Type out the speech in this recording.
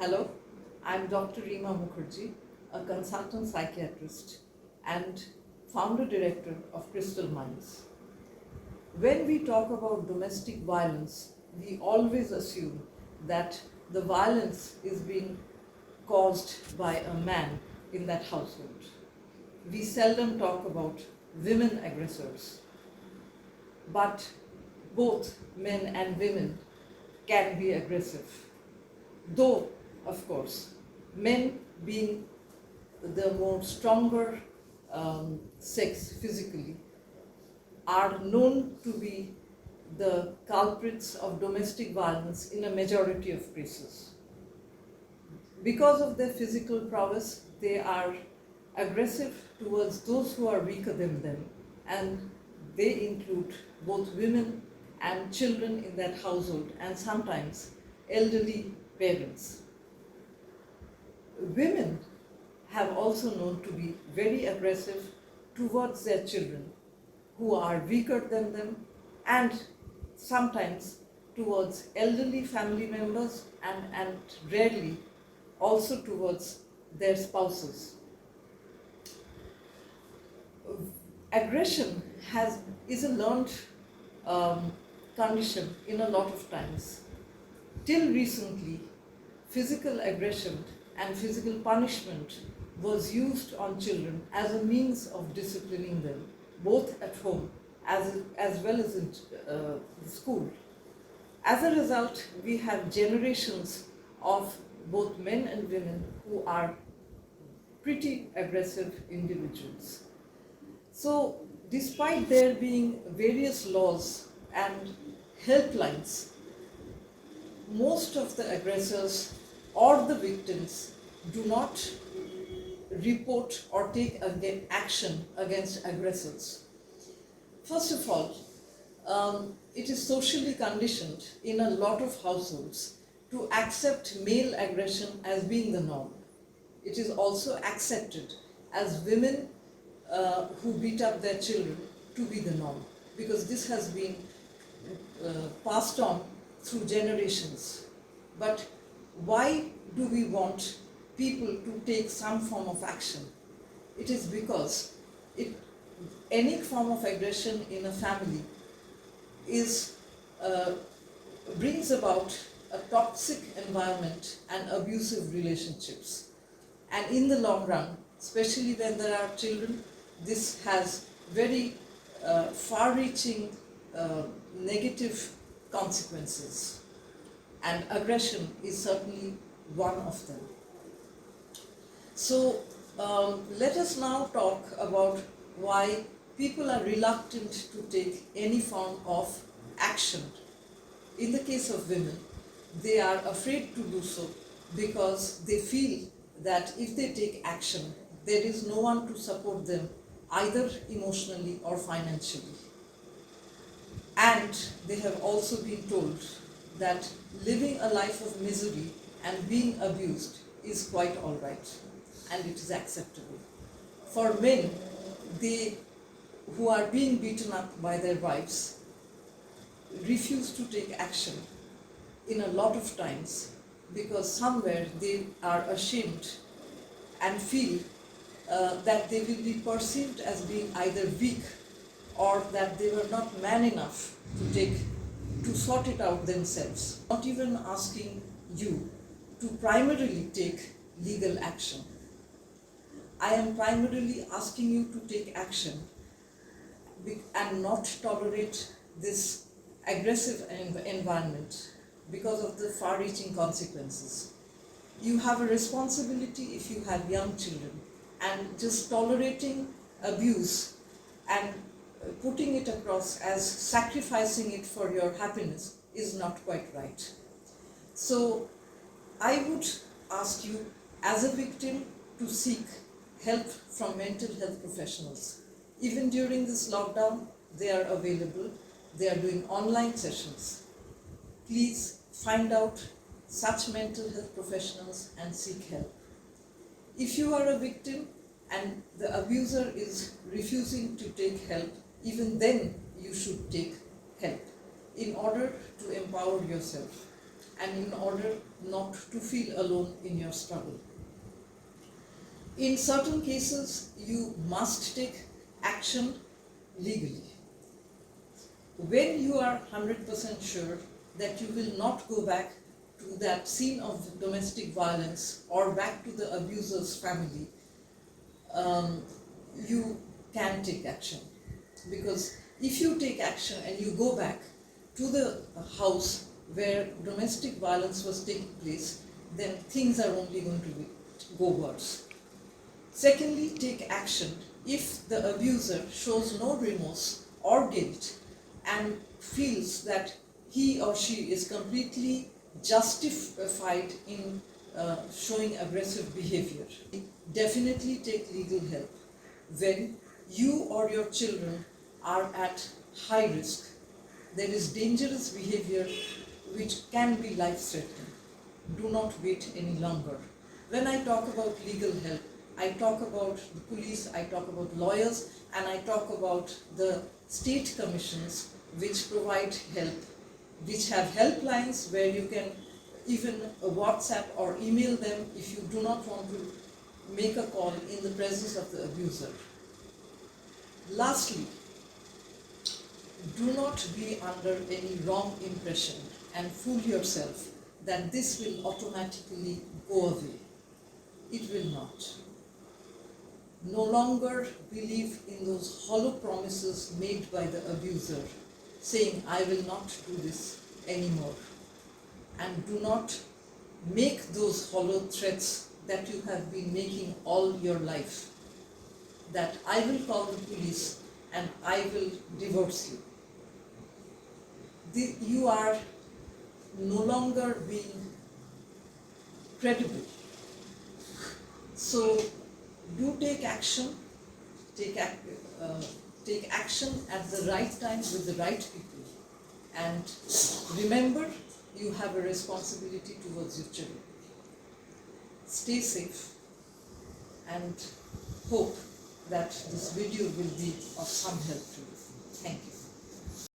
Hello, I'm Dr. Rima Mukherji, a consultant psychiatrist and founder director of Crystal Minds. When we talk about domestic violence, we always assume that the violence is being caused by a man in that household. We seldom talk about women aggressors, but both men and women can be aggressive. Though, of course, men being the more stronger sex physically are known to be the culprits of domestic violence in a majority of cases. Because of their physical prowess, they are aggressive towards those who are weaker than them, and they include both women and children in that household, and sometimes elderly parents. Women have also known to be very aggressive towards their children who are weaker than them, and sometimes towards elderly family members, and rarely also towards their spouses. Aggression is a learned condition in a lot of times. Till recently, physical aggression and physical punishment was used on children as a means of disciplining them, both at home as well as in school. As a result, we have generations of both men and women who are pretty aggressive individuals. So, despite there being various laws and helplines, most of the aggressors or the victims do not report or take action against aggressors. First of all, it is socially conditioned in a lot of households to accept male aggression as being the norm. It is also accepted as women who beat up their children to be the norm, because this has been passed on through generations. But why do we want people to take some form of action? It is because any form of aggression in a family brings about a toxic environment and abusive relationships. And in the long run, especially when there are children, this has very far-reaching negative consequences. And aggression is certainly one of them. So let us now talk about why people are reluctant to take any form of action. In the case of women, they are afraid to do so because they feel that if they take action, there is no one to support them, either emotionally or financially. And they have also been told that living a life of misery and being abused is quite all right, and it is acceptable. For men, they who are being beaten up by their wives refuse to take action in a lot of times because somewhere they are ashamed and feel that they will be perceived as being either weak or that they were not man enough to sort it out themselves. Not even asking you to primarily take legal action. I am primarily asking you to take action and not tolerate this aggressive environment because of the far-reaching consequences. You have a responsibility if you have young children, and just tolerating abuse and putting it across as sacrificing it for your happiness is not quite right. So I would ask you as a victim to seek help from mental health professionals. Even during this lockdown, they are available. They are doing online sessions. Please find out such mental health professionals and seek help. If you are a victim and the abuser is refusing to take help, even then you should take help in order to empower yourself and in order not to feel alone in your struggle. In certain cases, you must take action legally. When you are 100% sure that you will not go back to that scene of domestic violence or back to the abuser's family, you can take action. Because if you take action and you go back to the house where domestic violence was taking place, then things are only going to go worse. Secondly, take action if the abuser shows no remorse or guilt and feels that he or she is completely justified in showing aggressive behavior. Definitely take legal help when you or your children are at high risk. There is dangerous behavior which can be life-threatening. Do not wait any longer. When I talk about legal help, I talk about the police, I talk about lawyers, and I talk about the state commissions which provide help, which have helplines where you can even WhatsApp or email them if you do not want to make a call in the presence of the abuser. Lastly, do not be under any wrong impression and fool yourself that this will automatically go away. It will not. No longer believe in those hollow promises made by the abuser, saying, I will not do this anymore. And do not make those hollow threats that you have been making all your life, that I will call the police and I will divorce you. You are no longer being credible. So do take action, take action at the right time with the right people, and remember, you have a responsibility towards your children. Stay safe and hope that this video will be of some help to you. Thank you.